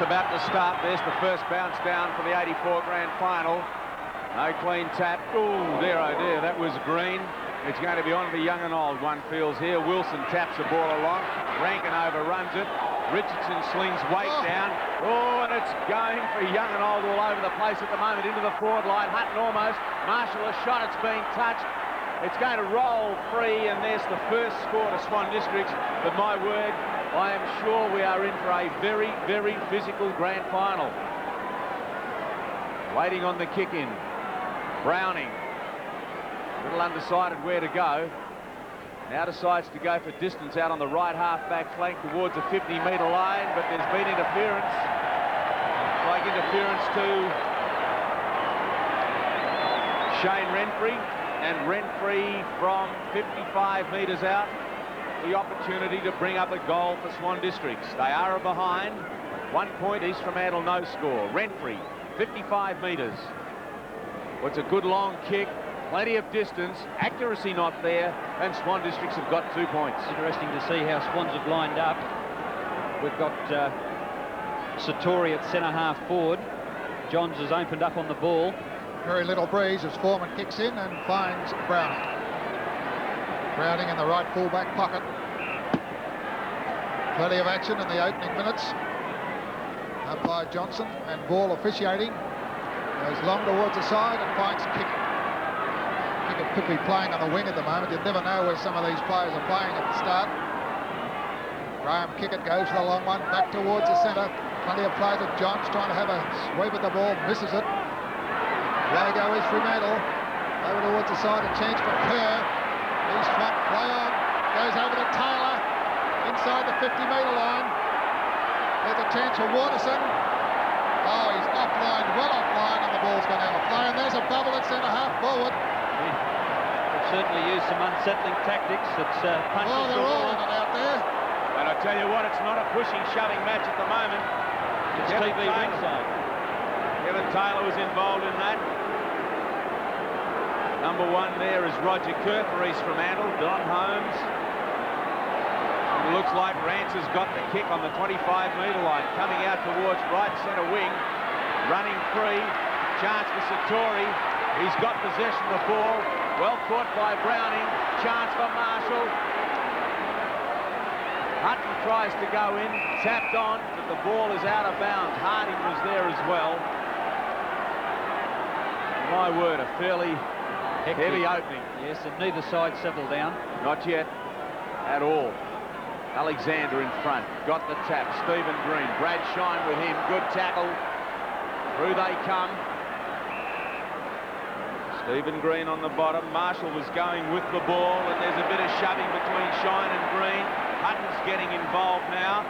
about to start. There's the first bounce down for the 84 grand final. No clean tap. Oh dear, that was green. It's going to be on for young and old, one feels here. Wilson taps the ball along. Rankin overruns it. Richardson slings weight down. Oh, and it's going for young and old all over the place at the moment, into the forward line. Hutton almost. Marshall a shot. It's been touched. It's going to roll free, and there's the first score to Swan Districts. But my word, I am sure we are in for a very, very physical grand final. Waiting on the kick in. Browning. A little undecided where to go. Now decides to go for distance out on the right half-back flank towards the 50-metre line, but there's been interference. Like interference to Shane Renfrey, and Renfrey from 55 metres out, the opportunity to bring up a goal for Swan Districts. They are behind. 1 point, East Fremantle no score. Renfrey, 55 metres. What's a good long kick. Plenty of distance, accuracy not there, and Swan Districts have got 2 points. Interesting to see how Swans have lined up. We've got Satori at centre-half forward. Johns has opened up on the ball. Very little breeze as Foreman kicks in and finds Browning. Browning in the right full-back pocket. Plenty of action in the opening minutes. Umpire Johnson and Ball officiating. Goes long towards the side and finds Kickett. Kickett could be playing on the wing at the moment. You'd never know where some of these players are playing at the start. Graham Kickett goes for the long one, back towards the centre. Plenty of players at Johns trying to have a sweep at the ball, misses it. There go is Fremantle. Over towards the side, a chance for Kerr. He's swamped, play on. Goes over to Taylor. Inside the 50-metre line. There's a chance for Waterson. Oh, he's offline, well offline, and the ball's gone out of play. And there's a bubble at centre-half forward. They've certainly used some unsettling tactics. It's punches. Oh, they're all in and out there. And I tell you what, it's not a pushing, shoving match at the moment. It's TV ringside. Kevin Taylor was involved in that. Number one there is Roger Kerr for East Fremantle. Don Holmes. It looks like Rance has got the kick on the 25-metre line, coming out towards right centre wing, running free. Chance for Satori. He's got possession of the ball. Well caught by Browning. Chance for Marshall. Hutton tries to go in, tapped on, but the ball is out of bounds. Harding was there as well. My word, a fairly heavy opening. Yes, and neither side settled down. Not yet, at all. Alexander in front, got the tap. Stephen Green, Brad Shine with him, good tackle. Through they come. Stephen Green on the bottom. Marshall was going with the ball, and there's a bit of shoving between Shine and Green. Hutton's getting involved now.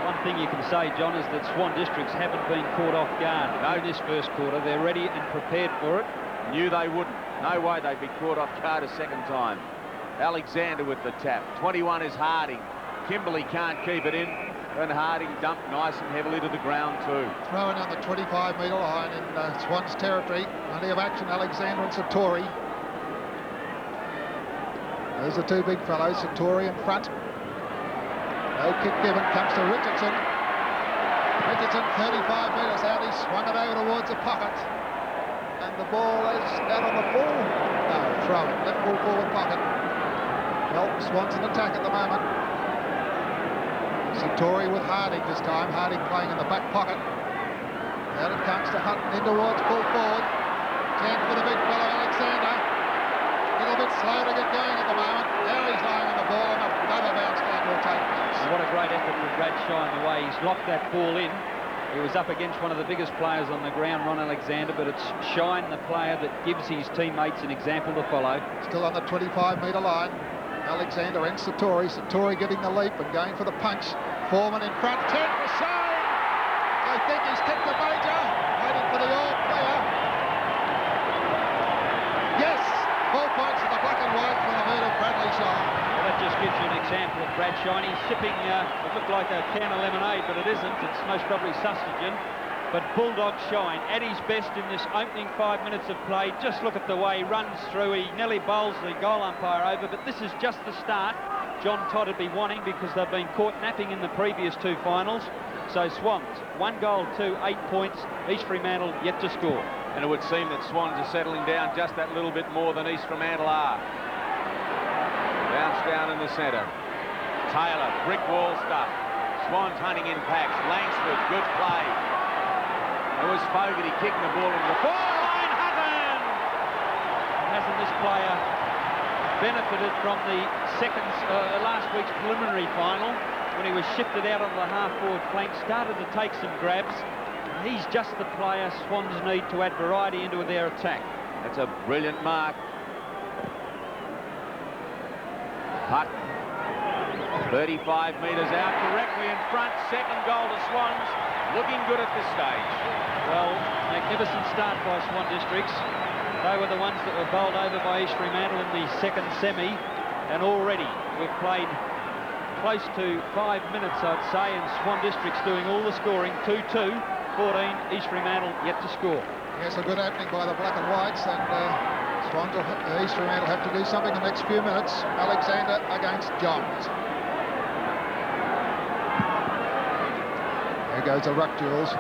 One thing you can say, John, is that Swan Districts haven't been caught off guard in this first quarter. They're ready and prepared for it. Knew they wouldn't. No way they'd be caught off guard a second time. Alexander with the tap. 21 is Harding. Kimberley can't keep it in. And Harding dumped nice and heavily to the ground too. Throwing on the 25-metre line in Swan's territory. Plenty of action, Alexander and Satori. There's the two big fellows, Satori in front. No kick given, comes to Richardson. Richardson 35 metres out, he swung it over towards the pocket. And the ball is out on the full. No, throw it, left full forward pocket. Well, Swan's in attack at the moment. Satori with Harding this time. Harding playing in the back pocket. Out it comes to Hutton in towards full forward. Chance for the big fellow Alexander. A little bit slow to get going at the moment. Now he's lying on the ball and another bounce back will take place. What a great effort from Brad Shine, the way he's locked that ball in. He was up against one of the biggest players on the ground, Ron Alexander, but it's Shine, the player that gives his teammates an example to follow. Still on the 25-metre line. Alexander and Satori. Satori getting the leap and going for the punch. Foreman in front. Turn for Shane. I think he's kicked the major. Waiting for the all player. Yes! 4 points in the black and white for the move of Bradley Shine. Well, that just gives you an example of Brad Shine. He's sipping, it looked like a can of lemonade, but it isn't. It's most probably sustagen. But Bulldog Shine at his best in this opening 5 minutes of play. Just look at the way he runs through. He nearly bowls the goal umpire over, but this is just the start. John Todd would be wanting, because they've been caught napping in the previous two finals. So Swans, 1 goal to 8 points. East Fremantle yet to score. And it would seem that Swans are settling down just that little bit more than East Fremantle are. Bounce down in the centre. Taylor, brick wall stuff. Swans hunting in packs. Langsford, good play. There was Fogarty kicking the ball into the forward line. Hutton! Hasn't this player benefited from the last week's preliminary final, when he was shifted out on the half-forward flank, started to take some grabs? He's just the player Swans need to add variety into their attack. That's a brilliant mark. Hutton, 35 metres out, directly in front. Second goal to Swans. Looking good at this stage. Well, magnificent start by Swan Districts. They were the ones that were bowled over by East Fremantle in the second semi, and already we've played close to 5 minutes, I'd say, and Swan Districts doing all the scoring. 2-2, 14, East Fremantle yet to score. Yes, a good opening by the black and whites, and Swans will, East Fremantle have to do something in the next few minutes. Alexander against Johns. There goes the ruck duels.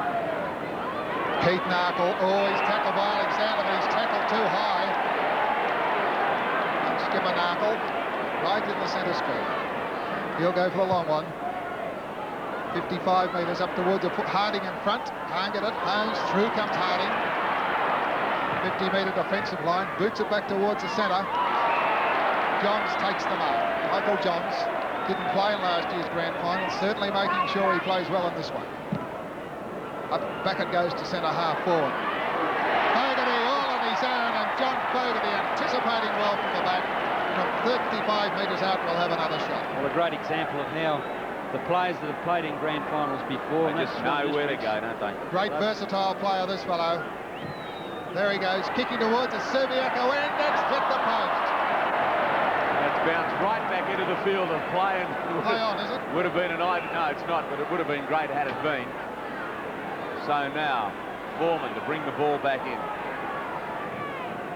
Keith Narkle, oh, he's tackled by Alexander, but he's tackled too high. And skipper Narkle, right in the centre square. He'll go for the long one. 55 metres up towards Harding in front. Can't get it. Holmes through comes Harding. 50-metre defensive line. Boots it back towards the centre. Johns takes the mark. Michael Johns didn't play in last year's grand final. Certainly making sure he plays well in this one. Up back it goes to centre half forward. Fogarty all on his own, and John Fogarty anticipating well from the back. From 35 metres out, will have another shot. Well, a great example of how the players that have played in grand finals before, They just know where to go, don't they? Great versatile player, this fellow. There he goes, kicking towards a Subiaco end. That's hit the post. That's bounced right back into the field of play, and Play on, is it? would have been no, it's not, but it would have been great had it been. So now, Foreman to bring the ball back in.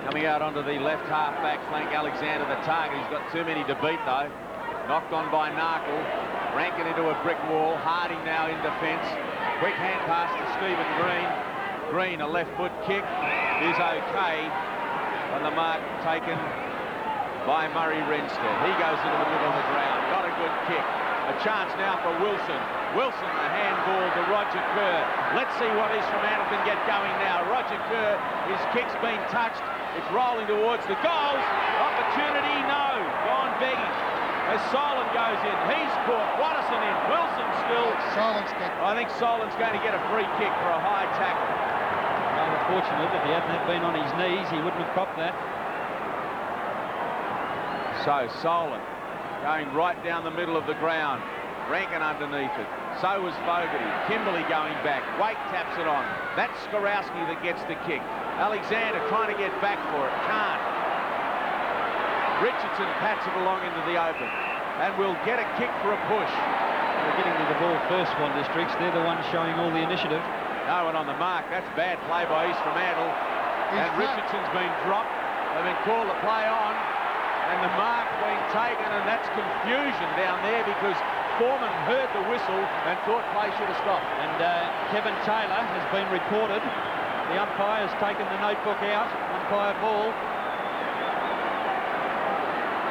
Coming out onto the left half-back flank, Alexander the target. He's got too many to beat, though. Knocked on by Narkle. Rankin into a brick wall. Harding now in defence. Quick hand pass to Stephen Green. Green, a left foot kick, is okay. On the mark taken by Murray Renstead. He goes into the middle of the ground. Got a good kick. A chance now for Wilson. Wilson, the handball to Roger Kerr. Let's see what East Fremantle can get going now. Roger Kerr, his kick's been touched. It's rolling towards the goals. Opportunity, no. Gone begging. As Solon goes in, he's caught. Watterson in. Wilson still. Solon's kick. I think Solon's going to get a free kick for a high tackle. Rather fortunate. If he hadn't been on his knees, he wouldn't have copped that. So Solon going right down the middle of the ground. Rankin underneath it. So was Fogarty. Kimberley going back. Wake taps it on. That's Skorowski that gets the kick. Alexander trying to get back for it. Can't. Richardson pats it along into the open. And will get a kick for a push. They're getting to the ball first, Swan Districts. They're the ones showing all the initiative. No one on the mark. That's bad play by East Fremantle. And Richardson's been dropped. They've been called to play on. And the mark being taken, and that's confusion down there because Foreman heard the whistle and thought play should have stopped. And Kevin Taylor has been reported. The umpire has taken the notebook out. Umpire ball.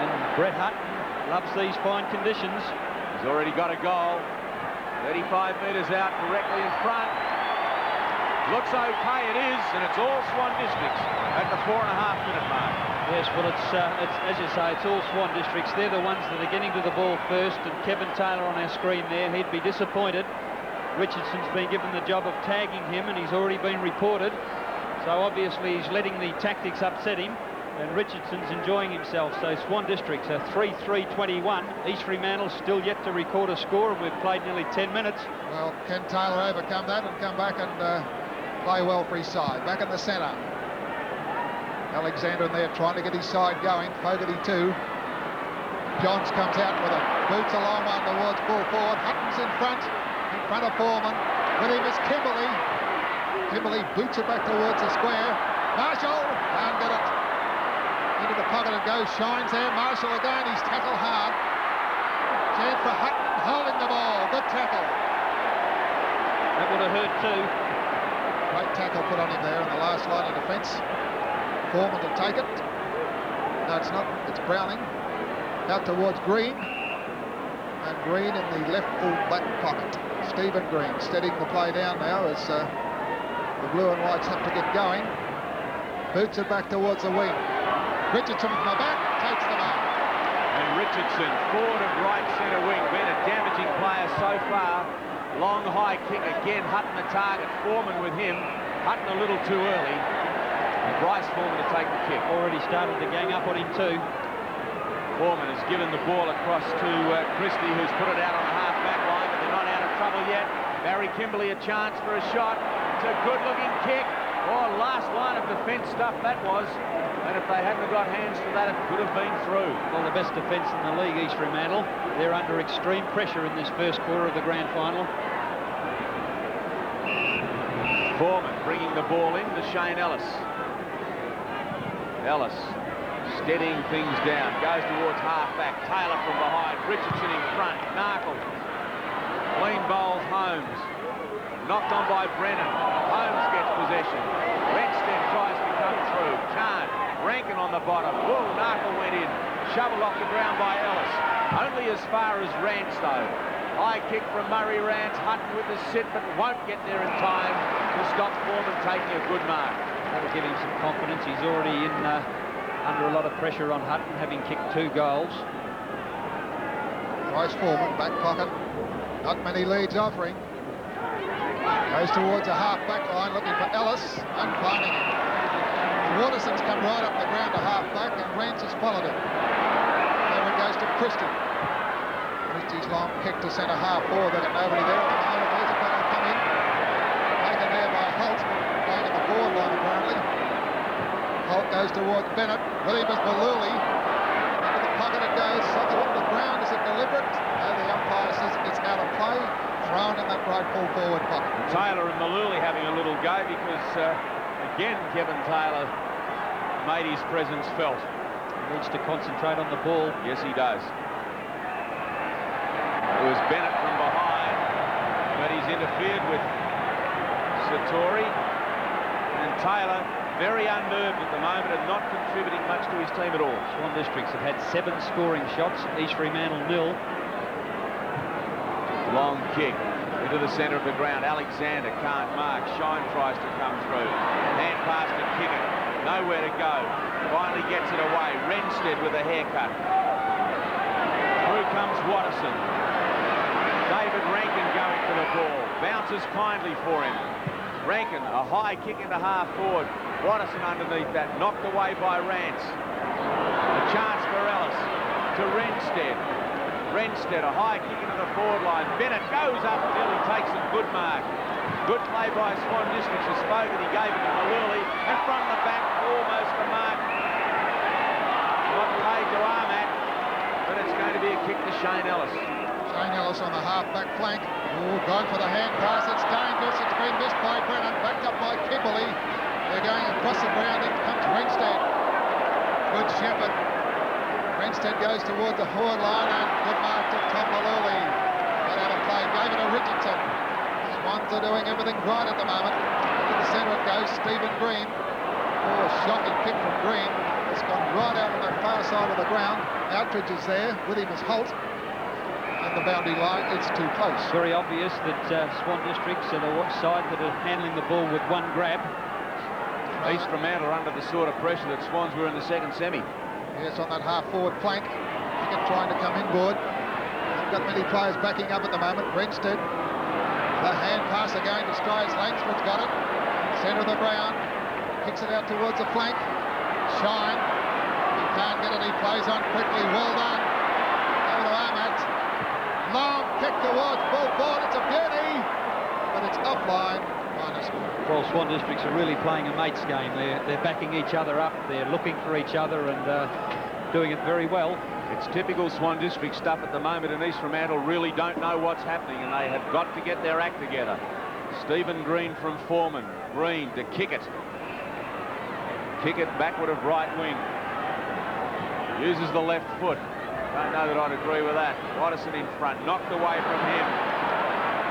And Brett Hutton loves these fine conditions. He's already got a goal. 35 metres out, directly in front. Looks okay, it is, and it's all Swan Districts at the 4.5-minute mark. Yes, well, it's as you say, it's all Swan Districts. They're the ones that are getting to the ball first, and Kevin Taylor on our screen there, he'd be disappointed. Richardson's been given the job of tagging him, and he's already been reported. So obviously he's letting the tactics upset him, and Richardson's enjoying himself. So Swan Districts are 3-3-21. East Fremantle still yet to record a score, and we've played nearly 10 minutes. Well, can Taylor overcome that and come back and play well for his side? Back in the centre. Alexander in there trying to get his side going. Fogarty too. Johns comes out with it. Boots a long one towards full forward. Hutton's in front of Foreman. With him is Kimberley. Kimberley boots it back towards the square. Marshall can't get it. Into the pocket it goes. Shines there. Marshall again. He's tackled hard. Chance for Hutton holding the ball. Good tackle. That would have hurt too. Great tackle put on him there in the last line of defence. Foreman to take it. No, it's not. It's Browning. Out towards Green. And Green in the left full back pocket. Stephen Green steadying the play down now as the blue and whites have to get going. Boots it back towards the wing. Richardson from the back takes the mark. And Richardson, forward of right centre wing, been a damaging player so far. Long high kick again, Hutton the target, Foreman with him. Hutton a little too early. And Bryce Foreman to take the kick. Already started to gang up on him too. Foreman has given the ball across to Christie, who's put it out on the half-back line, but they're not out of trouble yet. Barry Kimberley a chance for a shot. It's a good-looking kick. Oh, last line of defence stuff that was. And if they hadn't got hands to that, it could have been through. Well, the best defence in the league, East Fremantle. They're under extreme pressure in this first quarter of the grand final. Foreman bringing the ball in to Shane Ellis. Ellis steadying things down, goes towards half-back. Taylor from behind, Richardson in front, Narkle. Clean bowls Holmes. Knocked on by Brennan. Holmes gets possession. Renstead tries to come through. Can't. Rankin on the bottom. Whoa, Narkle went in. Shoveled off the ground by Ellis. Only as far as Rance, though. High kick from Murray Rance. Hutton with the sit, but won't get there in time to stop Foreman taking a good mark. That'll give him some confidence. He's already in under a lot of pressure on Hutton, having kicked 2 goals. Bryce Foreman, back pocket. Not many leads offering. Goes towards a half-back line, looking for Ellis, and finding him. Waterson's come right up the ground to half-back, and Rance has followed him. There it goes to Christie. Christie's long kick to centre half forward. They've got nobody there at the moment. There's a player come in. Taken there by Holt, playing at the forward line apparently. Holt goes towards Bennett. Williams Maluli. Into the pocket it goes. Something on the ground. Is it deliberate? No, the umpire says it's out of play. Thrown in that right full forward pocket. Taylor and Maluli having a little go because, again, Kevin Taylor made his presence felt. He needs to concentrate on the ball. Yes, he does. It was Bennett from behind, but he's interfered with Satori. And Taylor, very unnerved at the moment and not contributing much to his team at all. Swan Districts have had 7 scoring shots. East Fremantle 0. Long kick into the centre of the ground. Alexander can't mark. Shine tries to come through. Hand pass to Kiggin. Nowhere to go. Finally gets it away. Renstead with a haircut. Through comes Watterson. David Rankin going for the ball. Bounces kindly for him. Rankin, a high kick into half forward. Watterson underneath that. Knocked away by Rance. A chance for Ellis to Renstead. Renstead, a high kick into the forward line. Bennett goes up and nearly takes a good mark. Good play by Swan Districts. Has spoken. He gave it to Maluli. And from the back, almost a mark. Not paid to Armat, but it's going to be a kick to Shane Ellis. Shane Ellis on the half-back flank. Oh, going for the hand pass. It's dangerous. It's been missed by Brennan. Backed up by Kimberley. They're going across the ground. In comes Renstead. Good Shepherd. Renstead goes towards the forward line and good mark to Tom Maluli. Got out of play. Gave it to Richardson. Swans are doing everything right at the moment. To the centre it goes. Stephen Green. Oh, a shocking kick from Green. It's gone right out on the far side of the ground. Outridge is there. With him is Holt. And the boundary line, it's too close. Very obvious that Swan Districts are the side that are handling the ball with 1 grab. East Fremantle are under the sort of pressure that Swans were in the second semi. Yes, on that half-forward flank. Pickett trying to come inboard. They've got many players backing up at the moment. Renstead. The hand pass again to Strides. Langsford's got it. Centre of the ground. Kicks it out towards the flank. Shine. He can't get it. He plays on quickly. Well done. Over to Armat. Long kick towards full forward. It's a beauty. But it's offline. Well, Swan Districts are really playing a mates game. They're backing each other up. They're looking for each other and doing it very well. It's typical Swan District stuff at the moment, and East Fremantle really don't know what's happening, and they have got to get their act together. Stephen Green from Foreman. Green to Kickett. Kickett backward of right wing. Uses the left foot. Don't know that I'd agree with that. Watterson in front, knocked away from him.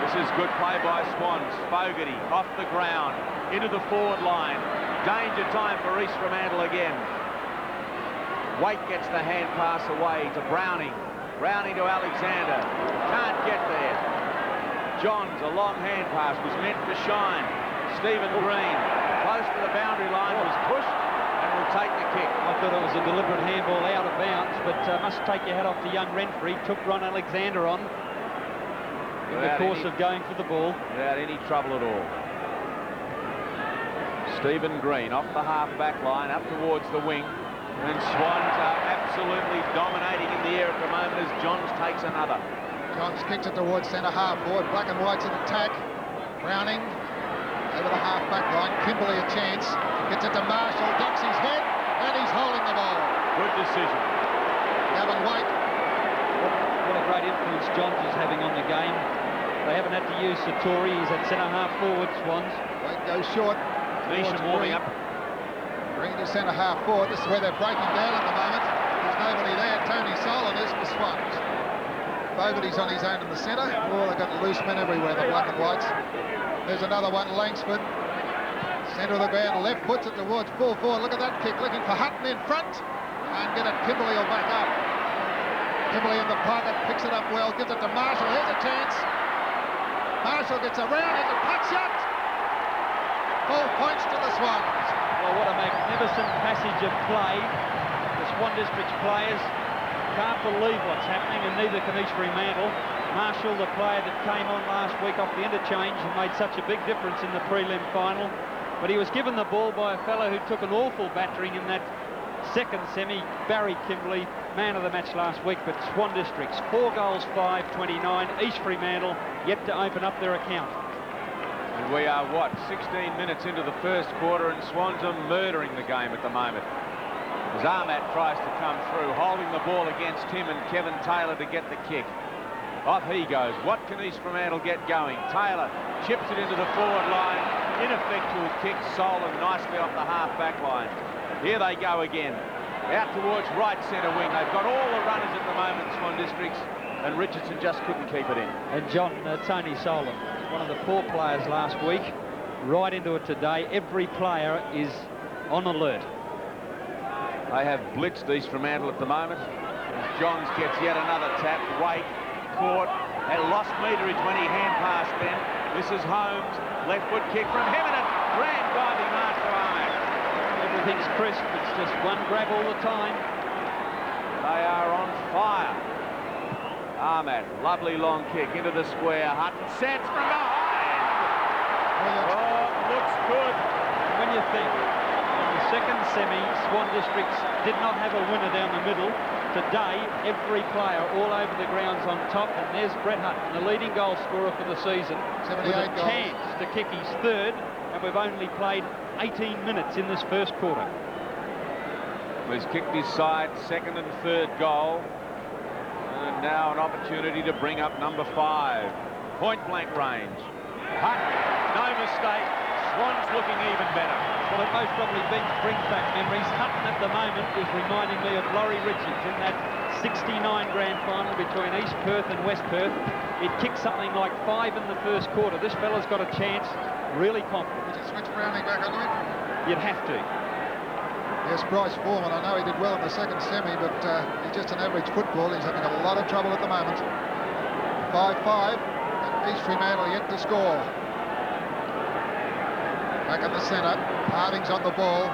This is good play by Swans. Fogarty off the ground, into the forward line. Danger time for East Fremantle again. Waite gets the hand pass away to Browning. Browning to Alexander. Can't get there. Johns, a long hand pass, was meant to shine. Stephen Green, close to the boundary line, was pushed and will take the kick. I thought it was a deliberate handball out of bounds, but must take your hat off to young Renfrey. Took Ron Alexander on in the course of going for the ball. Without any trouble at all. Stephen Green off the half-back line, up towards the wing. And Swans are absolutely dominating in the air at the moment as Johns takes another. Johns kicks it towards centre half forward. Black and White's in attack. Browning over the half-back line. Kimberley a chance. Gets it to Marshall. Ducks his head. And he's holding the ball. Good decision. Gavin White. What a great influence Johns is having on the game. They haven't had to use Satori. He's at centre half forward, Swans. White goes short. Neesham warming up. Green to centre half forward. This is where they're breaking down at the moment. There's nobody there. Tony Solon is for Swans. Fogarty's on his own in the centre. Oh, they've got loose men everywhere, the Black and Whites. There's another one, Langsford. Centre of the ground, left puts it towards full forward. Look at that kick, looking for Hutton in front. And get it, Kimberley will back up. Kimberley in the pocket, picks it up well, gives it to Marshall. Here's a chance. Marshall gets around, has a putt shot. Full points to the Swans. Well, what a magnificent passage of play. The Swan District's players can't believe what's happening, and neither can East Fremantle. Marshall, the player that came on last week off the interchange and made such a big difference in the prelim final. But he was given the ball by a fellow who took an awful battering in that second semi, Barry Kimberley, man of the match last week. But Swan Districts, 4 goals, 5-29. East Fremantle yet to open up their account. And we are, what, 16 minutes into the first quarter, and Swans are murdering the game at the moment. As Ahmat tries to come through, holding the ball against him and Kevin Taylor to get the kick. Off he goes. What can East Fremantle get going? Taylor chips it into the forward line. Ineffectual kick. Solon nicely off the half-back line. Here they go again. Out towards right centre wing. They've got all the runners at the moment, Swan Districts, and Richardson just couldn't keep it in. And John, Tony Solon, one of the poor players last week, right into it today. Every player is on alert. They have blitzed East Fremantle at the moment. Johns gets yet another tap. Waite caught. Had lost meterage when he hand passed then. This is Holmes. Left foot kick from him and a grand diving mark to Ahmat. Everything's crisp. It's just one grab all the time. They are on fire. Ahmat, lovely long kick into the square. Hutton sets from behind. Oh, looks good. When you think the second semi, Swan Districts did not have a winner down the middle. Today, every player all over the grounds on top, and there's Brett Hutton, the leading goal scorer for the season, with a chance to kick his third, and we've only played 18 minutes in this first quarter. He's kicked his side second and third goal, and now an opportunity to bring up number 5. Point blank range. Hutton, no mistake. Swans looking even better. Well, it most probably brings back memories. Hutton at the moment is reminding me of Laurie Richards in that 69 grand final between East Perth and West Perth. It kicked something like 5 in the first quarter. This fella's got a chance, really confident. Would you switch Browning back on him? You'd have to. Yes, Bryce Foreman, I know he did well in the second semi, but he's just an average football. He's having a lot of trouble at the moment. 5-5, and East Fremantle yet to score. Back in the centre, Harding's on the ball.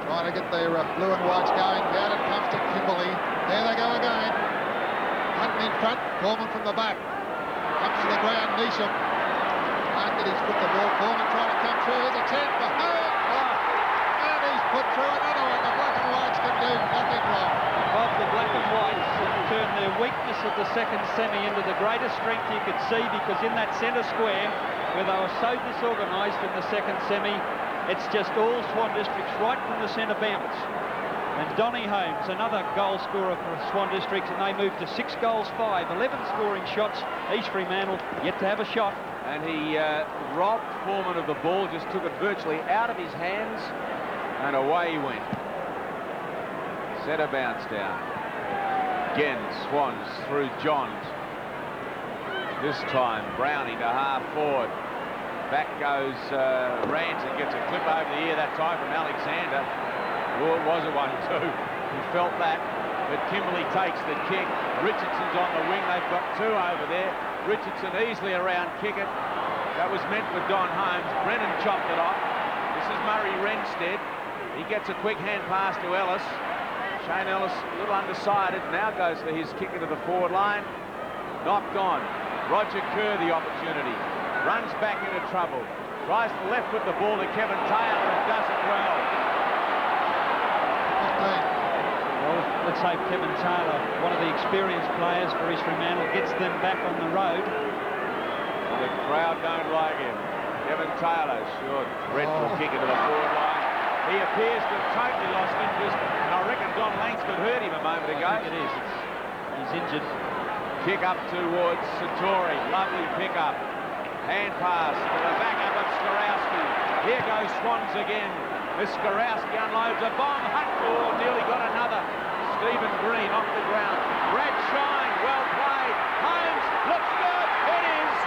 Trying to get their blue and whites going. Down it comes to Kimberley. There they go again. Hutton in front, Foreman from the back. Comes to the ground, Neesham. Can't get his foot the ball. Foreman trying to come through. Here's a chance for Home. And he's put through another one. The black and whites can do nothing wrong. Bob, the black and whites have turned their weakness of the second semi into the greatest strength you could see, because in that centre square, where they were so disorganised in the second semi, it's just all Swan Districts right from the centre bounce. And Donny Holmes, another goal scorer for Swan Districts, and they moved to 6 goals, 5, 11 scoring shots. East Fremantle yet to have a shot. And he robbed Foreman of the ball, just took it virtually out of his hands, and away he went. Centre bounce down. Again, Swans through Johns. This time, Brownie to half forward. Back goes Ranson, gets a clip over the ear that time from Alexander. Oh, it was a 1-2. He felt that. But Kimberley takes the kick. Richardson's on the wing. They've got two over there. Richardson easily around kick it. That was meant for Don Holmes. Brennan chopped it off. This is Murray Renstead. He gets a quick hand pass to Ellis. Shane Ellis, a little undecided, now goes for his kick into the forward line. Knocked on. Roger Kerr the opportunity. Runs back into trouble. Tries to left with the ball to Kevin Taylor and does it well. Well, let's hope Kevin Taylor, one of the experienced players for East Fremantle, gets them back on the road. The crowd don't like him. Kevin Taylor, short, dreadful kick into the forward line. He appears to have totally lost interest, and I reckon Don Langsford hurt him a moment ago. I think it is. He's injured. Kick up towards Satori. Lovely pick up. Hand pass to the backup of Skorowski. Here goes Swans again. As Skorowski unloads a bomb. Hutt nearly got another. Stephen Green off the ground. Brad Shine, well played. Holmes looks good. It is.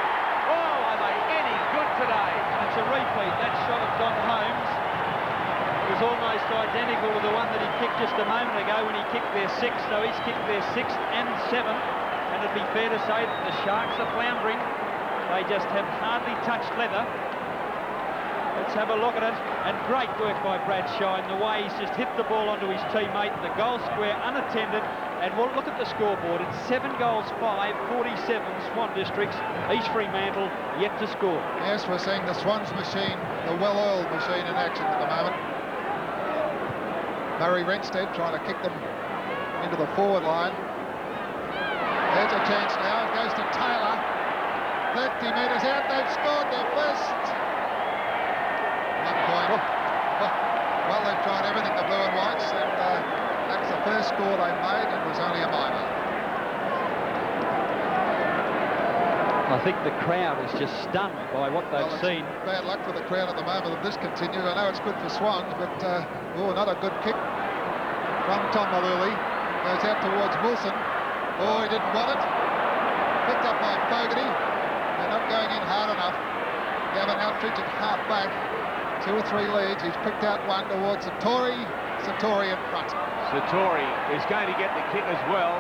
Oh, are they any good today? It's a repeat. That shot of Don Holmes was almost identical to the one that he kicked just a moment ago when he kicked their sixth. So he's kicked their sixth and seventh. And it'd be fair to say that the Sharks are floundering. They just have hardly touched leather. Let's have a look at it. And great work by Brad Shine. The way he's just hit the ball onto his teammate. The goal square unattended. And we'll look at the scoreboard. It's 7 goals, 5, 47 Swan Districts. East Fremantle yet to score. Yes, we're seeing the Swans machine, the well-oiled machine in action at the moment. Murray Renstead trying to kick them into the forward line. There's a chance now. It goes to Taylor. 30 metres out. They've scored their first. 1 point. Well, they've tried everything, the blue and whites, and that's the first score they've made. It was only a minor. I think the crowd is just stunned by what they've seen. Bad luck for the crowd at the moment if this continues. I know it's good for Swans, but another good kick from Tom Maluli. Goes out towards Wilson. Oh, he didn't want it. Picked up by Fogarty. They're not going in hard enough. Gavin Outridge at half back. 2 or 3 leads. He's picked out one towards Satori. Satori in front. Satori is going to get the kick as well.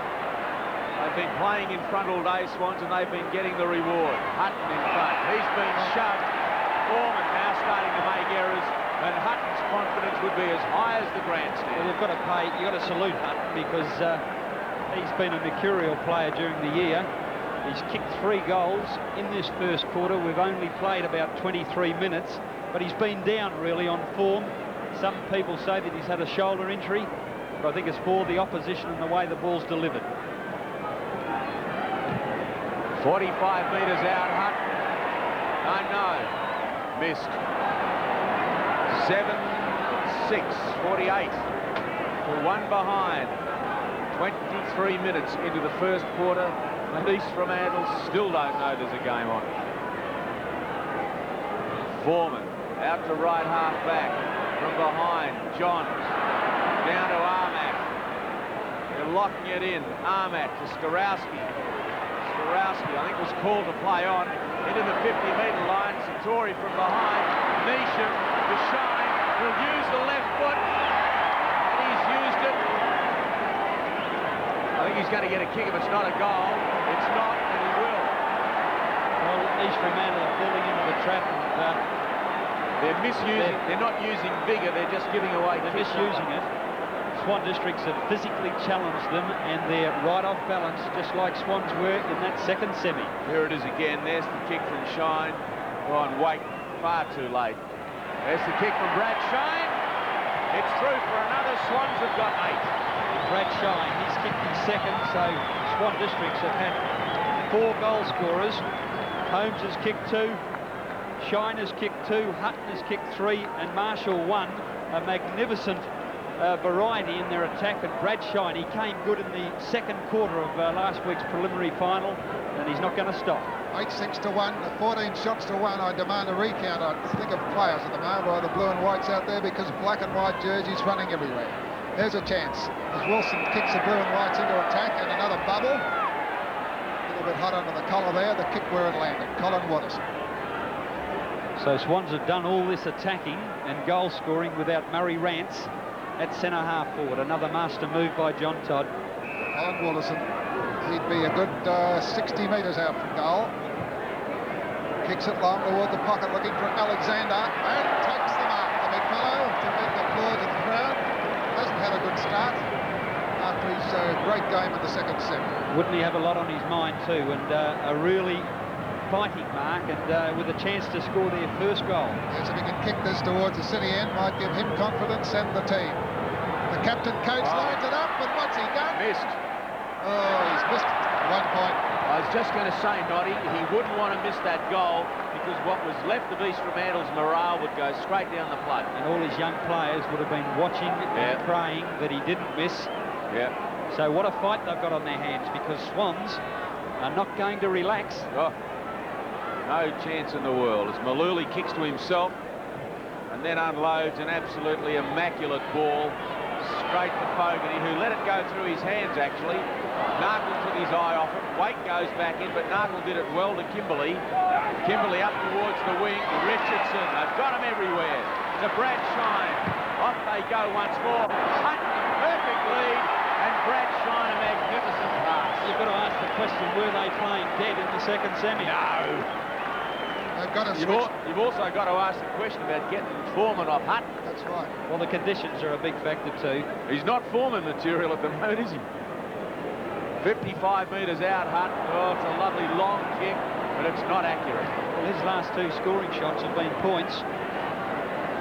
They've been playing in front all day, Swans, and they've been getting the reward. Hutton in front. He's been shoved. Foreman now starting to make errors, and Hutton's confidence would be as high as the grandstand. Well, you've got to salute Hutton because he's been a mercurial player during the year. He's kicked 3 goals in this first quarter. We've only played about 23 minutes, but he's been down really on form. Some people say that he's had a shoulder injury, but I think it's more the opposition and the way the ball's delivered. 45 metres out, Hutton. No. Missed. 7-6, 48. To 1 behind. 23 minutes into the first quarter. And East Fremantle still don't know there's a game on. Foreman out to right half back. From behind, Johns. Down to Armack. They're locking it in. Armack to Skorowski. Skorowski, I think, was called to play on. Into the 50-metre line. Satori from behind. Neesham to Shine. Will use the left foot. And he's used it. I think he's going to get a kick if it's not a goal. It's not, and he will. Well, East Fremantle are falling into the trap. They're misusing. They're not using vigour. They're just giving away. They're misusing it. Swan Districts have physically challenged them, and they're right off balance, just like Swans were in that second semi. Here it is again. There's the kick from Shine. Oh, and wait, far too late. There's the kick from Brad Shine. It's through for another. Swans have got 8. Brad Shine, he's kicked his second, so Swan Districts have had 4 goal scorers. Holmes has kicked 2, Shine has kicked 2, Hutton has kicked 3, and Marshall 1. A magnificent variety in their attack, and Brad Shine, he came good in the second quarter of last week's preliminary final, and he's not going to stop. 8-6 to 1, 14 shots to 1. I demand a recount. I think of players at the moment, or the blue and whites out there, because black and white jerseys running everywhere. There's a chance as Wilson kicks the blue and whites into attack, and another bubble. A little bit hot under the collar there. The kick where it landed. Colin Watterson. So Swans have done all this attacking and goal scoring without Murray Rance at centre half forward. Another master move by John Todd. Colin Watterson. He'd be a good 60 metres out from goal. Kicks it long toward the pocket, looking for Alexander, and takes the mark. The big fellow to make the applause of the crowd. Hasn't had a good start after his great game in the second set. Wouldn't he have a lot on his mind too, and a really fighting mark, and with a chance to score their first goal. Yes, if he can kick this towards the city end, might give him confidence and the team. The captain Coates lines it up, but what's he done? Missed. Oh, he's missed 1 point. I was just going to say, Noddy, he wouldn't want to miss that goal because what was left of East Fremantle's morale would go straight down the plug. And all his young players would have been watching and praying that he didn't miss. Yeah. So what a fight they've got on their hands, because Swans are not going to relax. Oh, no chance in the world as Maluli kicks to himself and then unloads an absolutely immaculate ball straight to Fogarty, who let it go through his hands actually. Narkle took his eye off it. Waite goes back in, but Narkle did it well to Kimberley. Kimberley up towards the wing. Richardson, they've got him everywhere. To Brad Shine. Off they go once more. Hunt, perfect lead, and Brad Shine a magnificent pass. You've got to ask the question, were they playing dead in the second semi? No. They've got to switch. You've also got to ask the question about getting Foreman off Hutt. That's right. Well, the conditions are a big factor too. He's not Foreman material at the moment, is he? 55 metres out, Hutt. Oh, it's a lovely long kick, but it's not accurate. Well, his last 2 scoring shots have been points,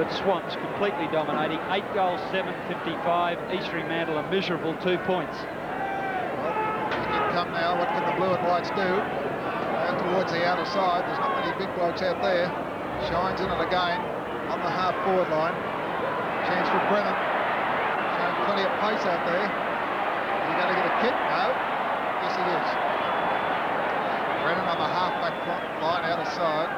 but Swans completely dominating. 8 goals, 7-55. East Fremantle a miserable 2 points. Well, he can come now. What can the blue and whites do? Out towards the outer side. There's not many big blokes out there. Shines in it again on the half-forward line. Chance for Brennan. Showing plenty of pace out there. Is he going to get a kick? No. Yes, he is. Brennan on the half-back line outer side.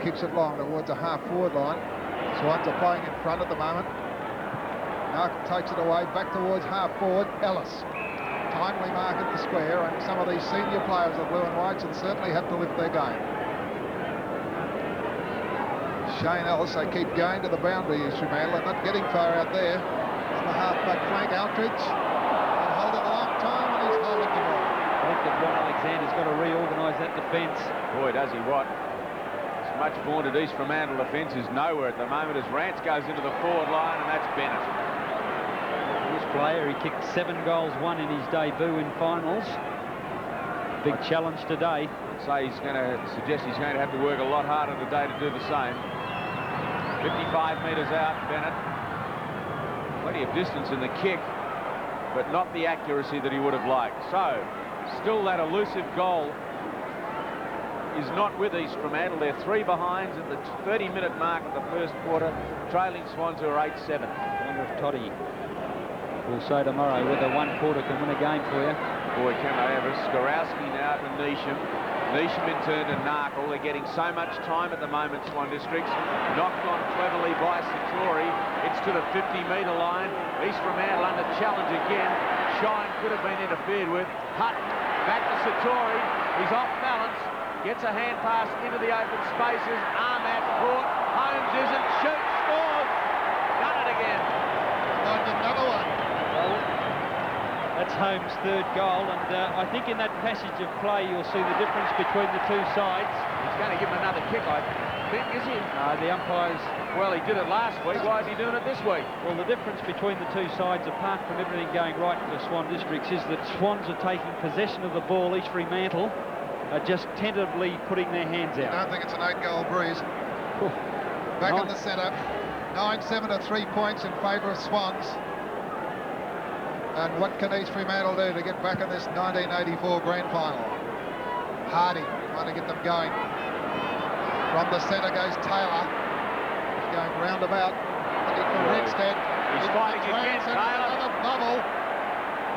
Kicks it long towards the half-forward line. Swans are playing in front at the moment. Narkle takes it away, back towards half-forward. Ellis. Timely mark at the square, and some of these senior players of blue and whites will certainly have to lift their game. Shane Ellis, they keep going to the boundary, East Fremantle, and not getting far out there. On the half-back flank, Outridge will hold it a long time, and he's holding the ball. I think that Ron Alexander's got to reorganise that defence. Boy, does he what. As much vaunted East Fremantle defence is nowhere at the moment as Rance goes into the forward line, and that's Bennett. This player, he kicked 7 goals, 1 in his debut in finals. Big challenge today. I'd say he's going to suggest he's going to have to work a lot harder today to do the same. 55 metres out, Bennett. Plenty of distance in the kick, but not the accuracy that he would have liked. So, still that elusive goal is not with East Fremantle. They're 3 behinds at the 30-minute mark of the first quarter. Trailing Swans who are 8-7. I wonder if Toddy will say tomorrow whether 1 quarter can win a game for you. Boy, can they ever. Skorowski now to Neesham. Neesham in turn to Narkle. They're getting so much time at the moment, Swan Districts. Knocked on cleverly by Satori. It's to the 50-metre line. East Fremantle under challenge again. Shine could have been interfered with. Hutton back to Satori. He's off balance. Gets a hand pass into the open spaces. Armat caught. Holmes isn't. Shoots. Scores. Done it again. Another one. Well, that's Holmes' 3rd goal, and I think in that passage of play you'll see the difference between the 2 sides. He's going to give him another kick, I think, is he? No, the umpires... Well, he did it last week. Why is he doing it this week? Well, the difference between the 2 sides, apart from everything going right for Swan Districts, is that Swans are taking possession of the ball. East Fremantle are just tentatively putting their hands out. I don't think it's an 8-goal breeze. Back in the centre. 9-7 to 3 points in favour of Swans. And what can East Fremantle do to get back in this 1984 grand final? Hardy trying to get them going. From the centre goes Taylor. He's going roundabout. Looking for Redstead. He's fighting again, Taylor. Another bubble.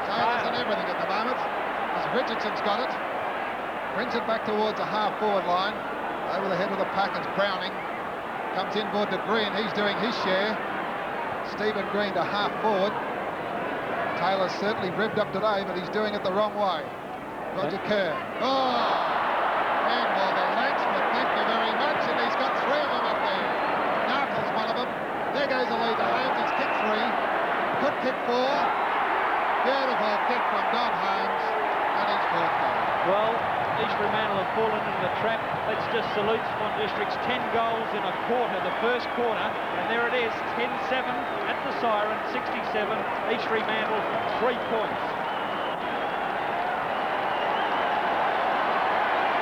Taylor's on everything at the moment. As Richardson's got it. Brings it back towards the half-forward line. Over the head of the pack is Browning. Comes inboard to Green. He's doing his share. Stephen Green to half forward. Taylor's certainly revved up today, but he's doing it the wrong way. Roger Kerr. Oh! Handball the legs, but thank you very much, and he's got 3 of them up there. Nartle's one of them. There goes the lead to Holmes. He's kicked 3. Could kick 4. Beautiful kick from Don Holmes, and he's 4th goal. Well, East Fremantle have fallen into the trap. Let's just salute Swan District's 10 goals in a quarter, the first quarter, and there it is, 10-7 at the siren, 67. East Fremantle, 3 points.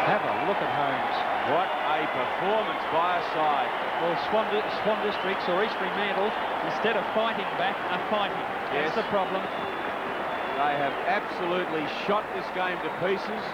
Have a look at Holmes. What a performance by a side. Well, Swan Districts or East Fremantle, instead of fighting back, are fighting. Yes. That's the problem. They have absolutely shot this game to pieces.